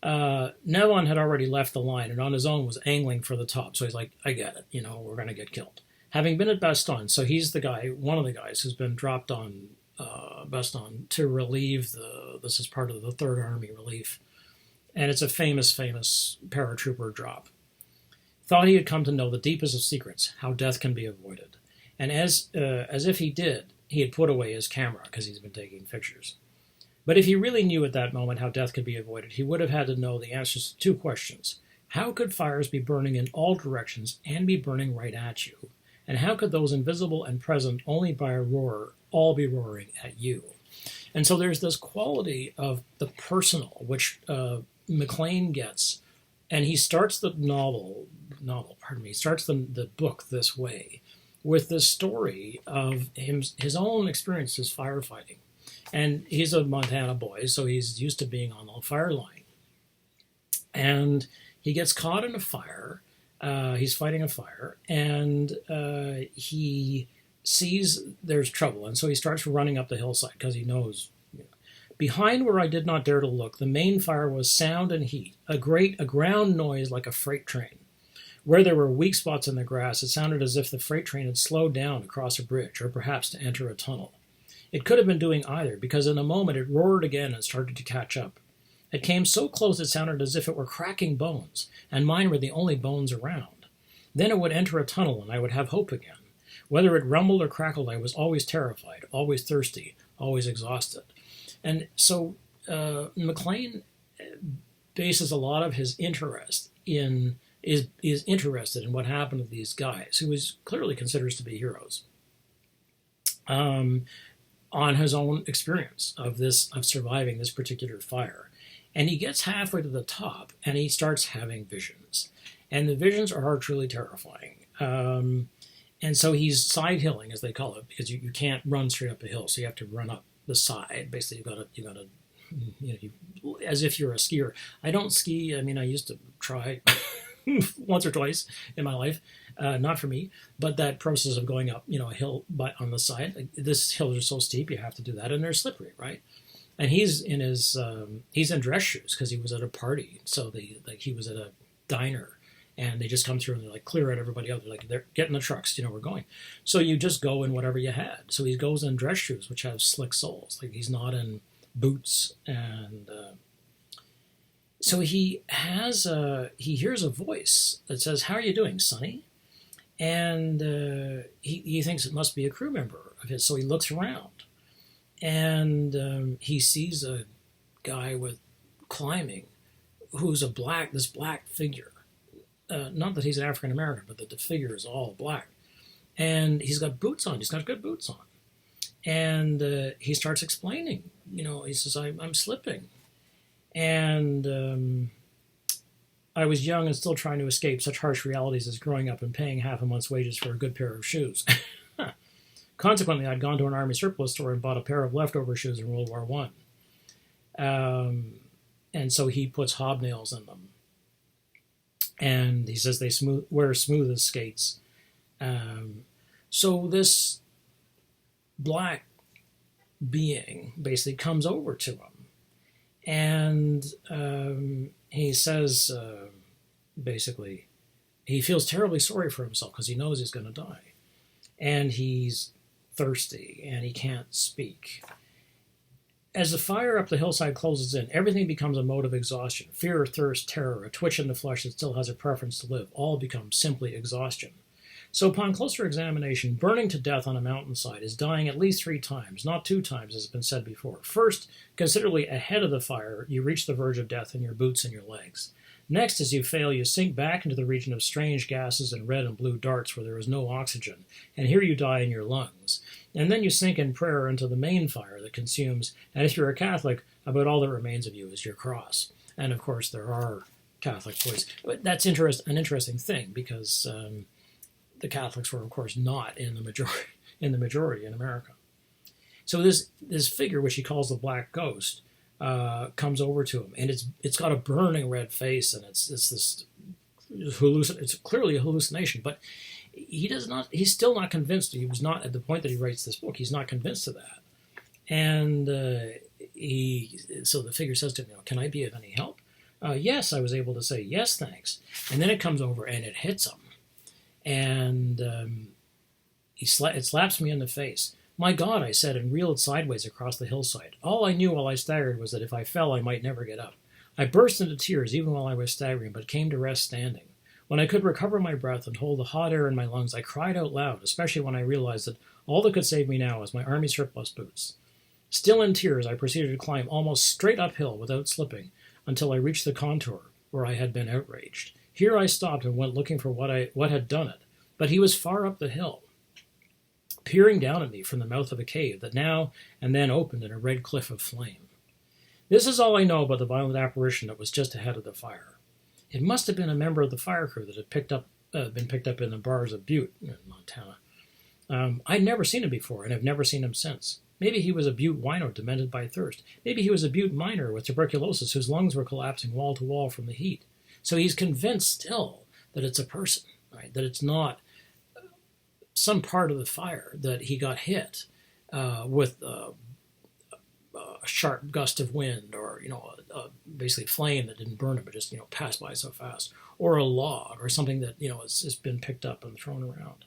Nevon had already left the line and on his own was angling for the top. So he's like, I get it, we're going to get killed. Having been at Bastogne, so he's one of the guys who's been dropped on Bastogne to relieve this is part of the Third Army relief. And it's a famous paratrooper drop. Thought he had come to know the deepest of secrets, how death can be avoided. And as if he had put away his camera because he's been taking pictures. But if he really knew at that moment how death could be avoided, he would have had to know the answers to two questions. How could fires be burning in all directions and be burning right at you? And how could those invisible and present only by a roar all be roaring at you? And so there's this quality of the personal, which McLean gets. And he starts the starts the book this way, with the story of his own experiences firefighting. And he's a Montana boy, so he's used to being on the fire line. And he gets caught in a fire. He's fighting a fire, and he sees there's trouble. And so he starts running up the hillside because he knows. Behind where I did not dare to look, the main fire was sound and heat, a ground noise like a freight train. Where there were weak spots in the grass, it sounded as if the freight train had slowed down to cross a bridge, or perhaps to enter a tunnel. It could have been doing either, because in a moment it roared again and started to catch up. It came so close it sounded as if it were cracking bones, and mine were the only bones around. Then it would enter a tunnel, and I would have hope again. Whether it rumbled or crackled, I was always terrified, always thirsty, always exhausted. And so McLean bases a lot of his interest is interested in what happened to these guys, who he clearly considers to be heroes, on his own experience of surviving this particular fire. And he gets halfway to the top, and he starts having visions. And the visions are truly terrifying. And so he's side-hilling, as they call it, because you can't run straight up a hill, so you have to run up the side. Basically, you got to, as if you're a skier. I don't ski. I mean, I used to try once or twice in my life, not for me, but that process of going up, a hill on the side. Like, this hills are so steep, you have to do that, and they're slippery, right? And he's in dress shoes because he was at a party, so he was at a diner, and they just come through and they're like clear out everybody out. They're like, they're getting the trucks, we're going. So you just go in whatever you had. So he goes in dress shoes, which have slick soles. Like he's not in boots. And so he hears a voice that says, "How are you doing, Sonny?" And he thinks it must be a crew member of his. So he looks around and he sees a guy with climbing who's this black figure. Not that he's an African American, but that the figure is all black. And he's got boots on. He's got good boots on. And he starts explaining. He says, I'm slipping. And I was young and still trying to escape such harsh realities as growing up and paying half a month's wages for a good pair of shoes. Consequently, I'd gone to an army surplus store and bought a pair of leftover shoes in World War I. And so he puts hobnails in them. And he says they wear smooth as skates. So this black being basically comes over to him. And he says, basically, he feels terribly sorry for himself because he knows he's going to die. And he's thirsty and he can't speak. As the fire up the hillside closes in, everything becomes a mode of exhaustion. Fear, thirst, terror, a twitch in the flesh that still has a preference to live, all become simply exhaustion. So upon closer examination, burning to death on a mountainside is dying at least 3 times, not 2 times as has been said before. First, considerably ahead of the fire, you reach the verge of death in your boots and your legs. Next, as you fail, you sink back into the region of strange gases and red and blue darts where there is no oxygen, and here you die in your lungs. And then you sink in prayer into the main fire that consumes, and if you're a Catholic, about all that remains of you is your cross. And of course, there are Catholic boys. But that's an interesting thing because the Catholics were, of course, not in the majority in America. So this figure, which he calls the Black Ghost, comes over to him, and it's got a burning red face, and it's this it's clearly a hallucination, but he's still not convinced. He was not at the point that he writes this book. He's not convinced of that. And so the figure says to him, "Can I be of any help?" Yes, I was able to say, "Yes, thanks." And then it comes over and it hits him. And it slaps me in the face. "My God," I said, and reeled sideways across the hillside. All I knew while I staggered was that if I fell, I might never get up. I burst into tears even while I was staggering, but came to rest standing. When I could recover my breath and hold the hot air in my lungs, I cried out loud, especially when I realized that all that could save me now was my army surplus boots. Still in tears, I proceeded to climb almost straight uphill without slipping until I reached the contour where I had been outraged. Here I stopped and went looking for what had done it, but he was far up the hill, peering down at me from the mouth of a cave that now and then opened in a red cliff of flame. This is all I know about the violent apparition that was just ahead of the fire. It must have been a member of the fire crew that had been picked up in the bars of Butte, in Montana. I'd never seen him before, and have never seen him since. Maybe he was a Butte wino demented by thirst. Maybe he was a Butte miner with tuberculosis whose lungs were collapsing wall to wall from the heat. So he's convinced still that it's a person, right? That it's not some part of the fire, that he got hit with a sharp gust of wind, or basically flame that didn't burn him, but just passed by so fast, or a log, or something that has been picked up and thrown around.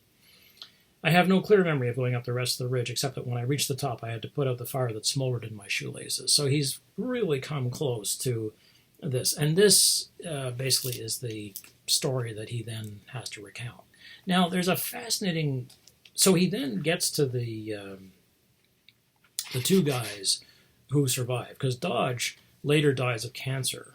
I have no clear memory of going up the rest of the ridge, except that when I reached the top, I had to put out the fire that smoldered in my shoelaces. So he's really come close to this, and this basically is the story that he then has to recount. Now, there's a fascinating. So he then gets to the 2 guys who survive, because Dodge later dies of cancer,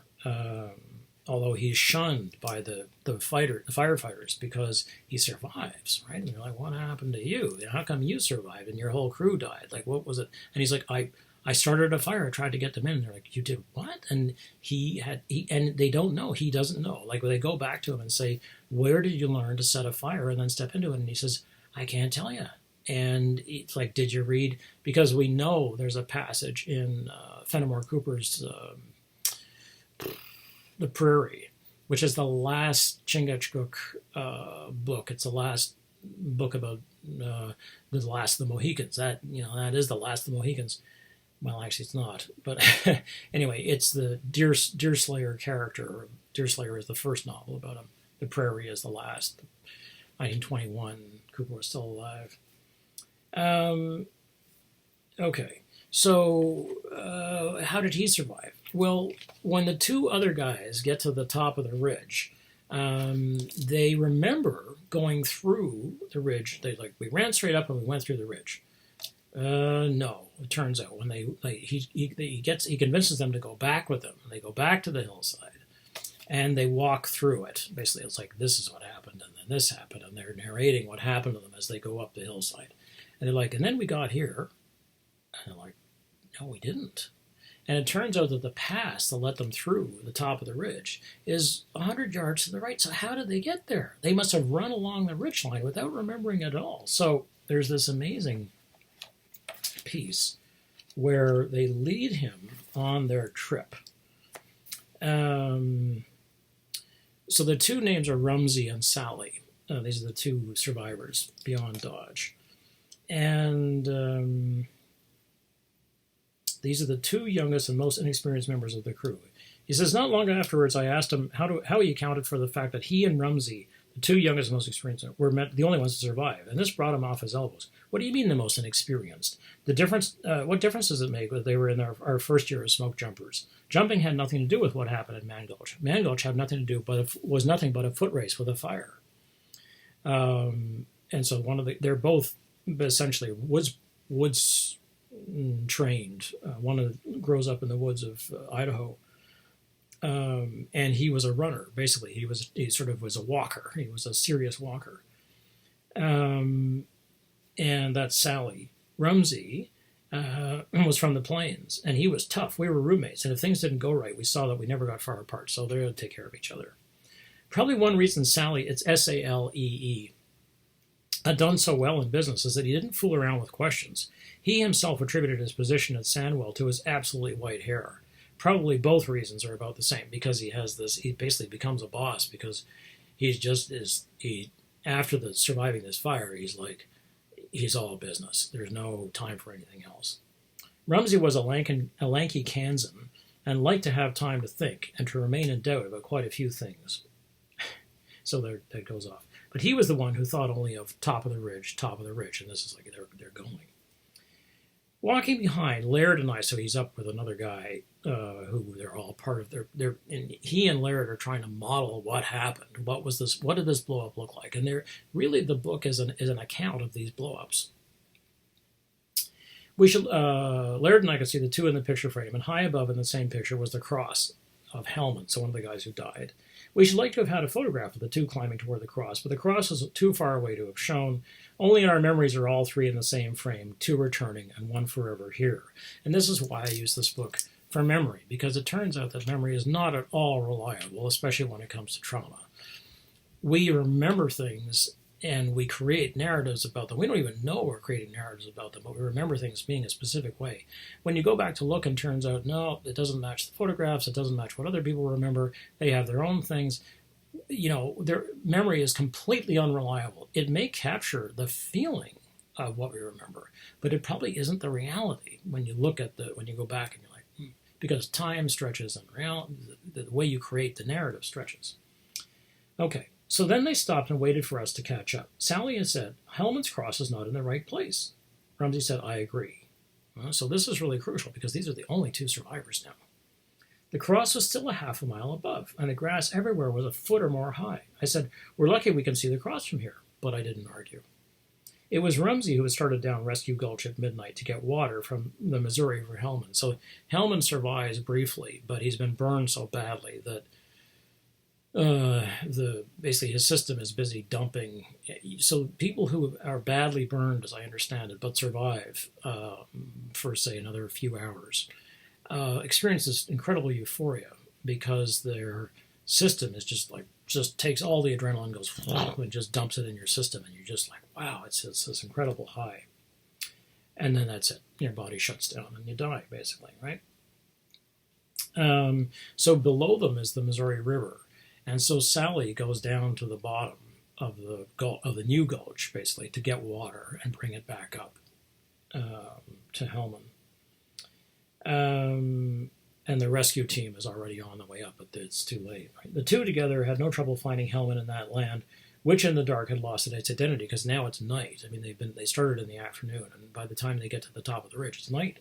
although he's shunned by the firefighters because he survives, right? And they're like, "What happened to you? How come you survived and your whole crew died? Like, what was it?" And he's like, I started a fire, I tried to get them in. And they're like, "You did what?" And and they don't know. He doesn't know. Like, they go back to him and say, "Where did you learn to set a fire and then step into it?" And he says, "I can't tell you." And it's like, "Did you read?" Because we know there's a passage in Fenimore Cooper's The Prairie, which is the last Chingachgook book. It's the last book about the last of the Mohicans. That is the last of the Mohicans. Well, actually, it's not. But anyway, it's the Deerslayer character. Deerslayer is the first novel about him. The Prairie is the last. 1921, Cooper was still alive. Okay, so how did he survive? Well, when the two other guys get to the top of the ridge, they remember going through the ridge. We ran straight up and we went through the ridge. No, it turns out when he convinces them to go back with him. They go back to the hillside, and they walk through it. Basically, it's like, this is what happened, and then this happened, and they're narrating what happened to them as they go up the hillside. And they're like, and then we got here, and they're like, no, we didn't. And it turns out that the pass that let them through the top of the ridge is 100 yards to the right. So how did they get there? They must have run along the ridge line without remembering it at all. So there's this amazing piece where they lead him on their trip. So the two names are Rumsey and Sally. These are the two survivors beyond Dodge. And these are the two youngest and most inexperienced members of the crew. He says, not long afterwards, I asked him how he accounted for the fact that he and Rumsey, the two youngest and most experienced, were the only ones to survive. And this brought him off his elbows. What do you mean the most inexperienced? The difference. What difference does it make that they were in our first year as smoke jumpers? Jumping had nothing to do with what happened at Man Gulch. Man Gulch had nothing to do, was nothing but a foot race with a fire. And so they're both essentially woods trained. One grows up in the woods of Idaho, and he was a runner. Basically, he sort of was a walker. He was a serious walker. And that's Sally. Rumsey was from the plains, and he was tough. We were roommates, and if things didn't go right, we saw that we never got far apart, so they're going to take care of each other. Probably one reason Sally, it's Salee, had done so well in business is that he didn't fool around with questions. He himself attributed his position at Sandwell to his absolutely white hair. Probably both reasons are about the same, because he basically becomes a boss because after surviving this fire, he's all business. There's no time for anything else. Rumsey was a lanky Kansan and liked to have time to think and to remain in doubt about quite a few things. So that goes off. But he was the one who thought only of top of the ridge, and this is like they're going. Walking behind, Laird and I, so he's up with another guy who they're all part of. And he and Laird are trying to model what happened. What was this? What did this blow up look like? And the book is an account of these blow ups. Laird and I could see the two in the picture frame, and high above in the same picture was the cross of Hellman, so one of the guys who died. We should like to have had a photograph of the two climbing toward the cross, but the cross is too far away to have shown. Only in our memories are all three in the same frame, two returning and one forever here. And this is why I use this book for memory, because it turns out that memory is not at all reliable, especially when it comes to trauma. We remember things and we create narratives about them. We don't even know we're creating narratives about them, but we remember things being a specific way. When you go back to look, and turns out, no, it doesn't match the photographs, it doesn't match what other people remember, they have their own things. Their memory is completely unreliable. It may capture the feeling of what we remember, but it probably isn't the reality when you go back and you're like, because time stretches and the way you create the narrative stretches. Okay. So then they stopped and waited for us to catch up. Sally had said, Hellman's cross is not in the right place. Rumsey said, I agree. So this is really crucial because these are the only two survivors now. The cross was still a half a mile above, and the grass everywhere was a foot or more high. I said, we're lucky we can see the cross from here, but I didn't argue. It was Rumsey who had started down Rescue Gulch at midnight to get water from the Missouri for Hellman. So Hellman survives briefly, but he's been burned so badly that basically his system is busy dumping. So people who are badly burned, as I understand it, but survive for say another few hours, experience this incredible euphoria because their system is just takes all the adrenaline, goes and just dumps it in your system, and you're just like, wow, it's this incredible high. And then that's it. Your body shuts down and you die, basically, right? So below them is the Missouri River. And so Sally goes down to the bottom of the new gulch, basically, to get water and bring it back up to Hellman. And and the rescue team is already on the way up, but it's too late. Right? The two together had no trouble finding Hellman in that land, which in the dark had lost its identity because now it's night. I mean, they started in the afternoon, and by the time they get to the top of the ridge, it's night.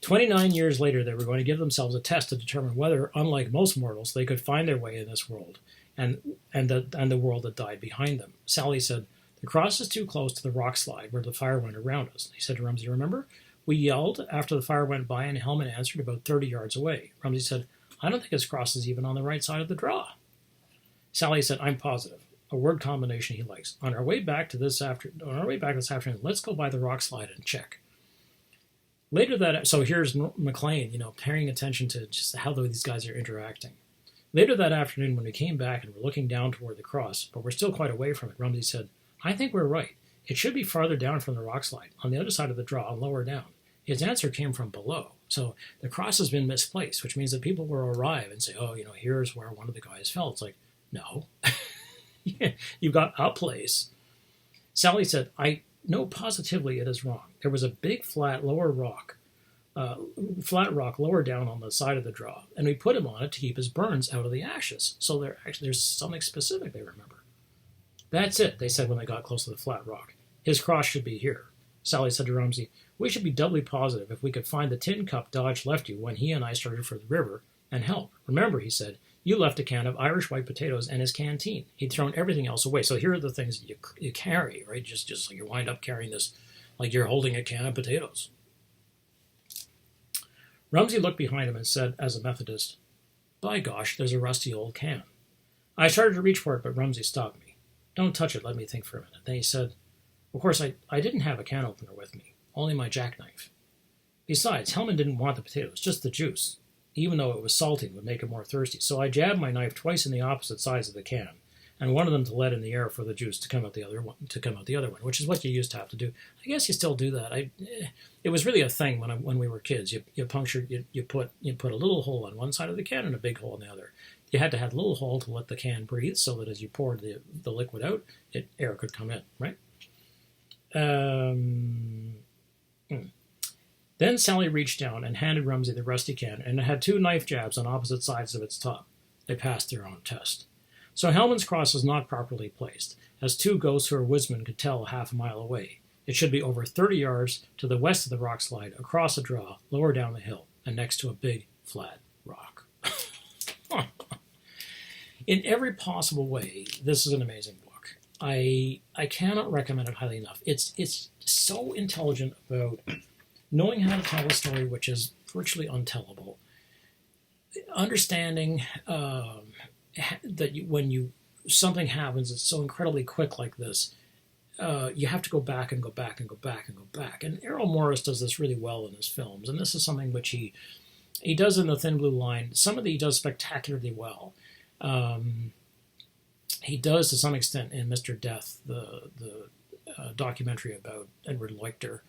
29 years later, they were going to give themselves a test to determine whether, unlike most mortals, they could find their way in this world and the world that died behind them. Sally said, "The cross is too close to the rock slide where the fire went around us." He said to Rumsey, "Remember? We yelled after the fire went by, and Hellman answered about 30 yards away." Rumsey said, "I don't think his cross is even on the right side of the draw." Sally said, "I'm positive." A word combination he likes. On our way back this afternoon, let's go by the rock slide and check. Later so here's McLean, paying attention to just how these guys are interacting. Later that afternoon, when we came back and were looking down toward the cross, but we're still quite away from it, Rumsey said, "I think we're right. It should be farther down from the rock slide, on the other side of the draw, and lower down." His answer came from below. So the cross has been misplaced, which means that people will arrive and say, "Oh, here's where one of the guys fell." It's like, no. You've got a place. Sally said, "I know positively it is wrong. There was a big flat rock lower down on the side of the draw, and we put him on it to keep his burns out of the ashes." So there's something specific they remember. "That's it," they said when they got close to the flat rock. "His cross should be here." Sally said to Rumsey, "We should be doubly positive if we could find the tin cup Dodge left you when he and I started for the river and help. Remember," he said, "you left a can of Irish white potatoes and his canteen. He'd thrown everything else away. So here are the things that you carry, right? Just like you wind up carrying this, like you're holding a can of potatoes." Rumsey looked behind him and said, as a Methodist, "By gosh, there's a rusty old can." I started to reach for it, but Rumsey stopped me. "Don't touch it, let me think for a minute." Then he said, "Of course, I didn't have a can opener with me, only my jackknife. Besides, Hellman didn't want the potatoes, just the juice, even though it was salty and would make him more thirsty. So I jabbed my knife twice in the opposite sides of the can, and wanted them to let in the air for the juice to come out the other one, which is what you used to have to do. I guess you still do that. It was really a thing when we were kids. You put a little hole on one side of the can and a big hole on the other. You had to have a little hole to let the can breathe, so that as you poured the liquid out, air could come in, right? Then Sally reached down and handed Rumsey the rusty can, and it had 2 knife jabs on opposite sides of its top. They passed their own test. So Hellman's cross is not properly placed, as 2 ghosts who are woodsmen could tell half a mile away. It should be over 30 yards to the west of the rock slide, across a draw, lower down the hill, and next to a big, flat rock. In every possible way, this is an amazing book. I cannot recommend it highly enough. It's so intelligent about knowing how to tell a story which is virtually untellable, understanding that when something happens, it's so incredibly quick like this, you have to go back and go back and go back and go back. And Errol Morris does this really well in his films, and this is something which he does in The Thin Blue Line. Some of it he does spectacularly well. He does to some extent in Mr. Death, the documentary about Edward Leuchter,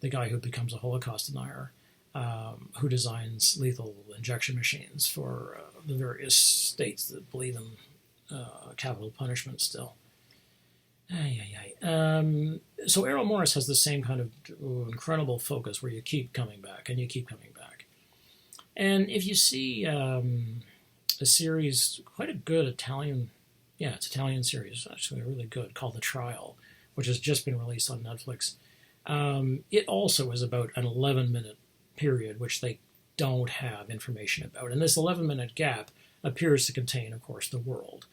the guy who becomes a Holocaust denier, who designs lethal injection machines for the various states that believe in capital punishment still. So Errol Morris has the same kind of incredible focus where you keep coming back and you keep coming back. And if you see a series, quite a good Italian series, actually really good, called The Trial, which has just been released on Netflix. It also is about an 11-minute period, which they don't have information about. And this 11-minute gap appears to contain, of course, the world.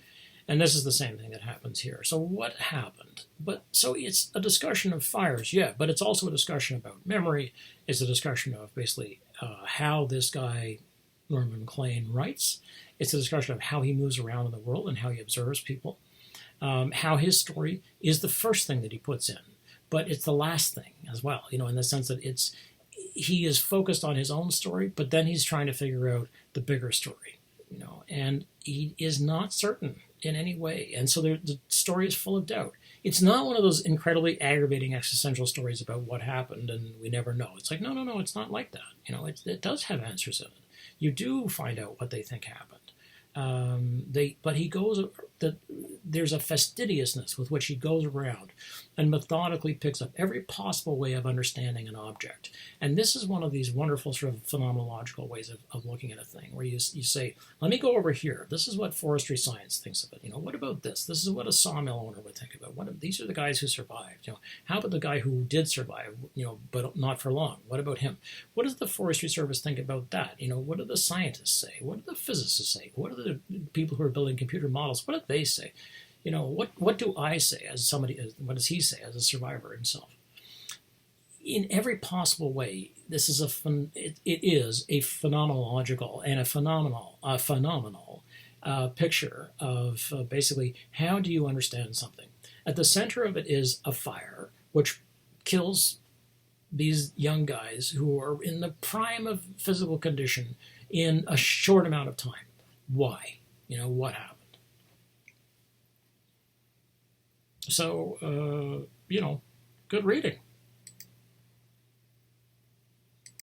And this is the same thing that happens here. So what happened? So it's a discussion of fires, yeah, but it's also a discussion about memory. It's a discussion of basically how this guy, Norman MacLean, writes. It's a discussion of how he moves around in the world and how he observes people. How his story is the first thing that he puts in, but it's the last thing as well, in the sense that he is focused on his own story, but then he's trying to figure out the bigger story, and he is not certain in any way. And so the story is full of doubt. It's not one of those incredibly aggravating existential stories about what happened and we never know. It's like, no, it's not like that. It does have answers in it. You do find out what they think happened. But he goes that there's a fastidiousness with which he goes around and methodically picks up every possible way of understanding an object. And this is one of these wonderful sort of phenomenological ways of looking at a thing, where you say, let me go over here. This is what forestry science thinks of it. What about this? This is what a sawmill owner would think about. These are the guys who survived. How about the guy who did survive, but not for long? What about him? What does the Forestry Service think about that? What do the scientists say? What do the physicists say? What do the people who are building computer models, what do they say? What do I say as somebody? What does he say as a survivor himself? In every possible way, this is it is a phenomenological and a phenomenal picture of basically how do you understand something. At the center of it is a fire, which kills these young guys who are in the prime of physical condition in a short amount of time. Why? What happened? So, good reading.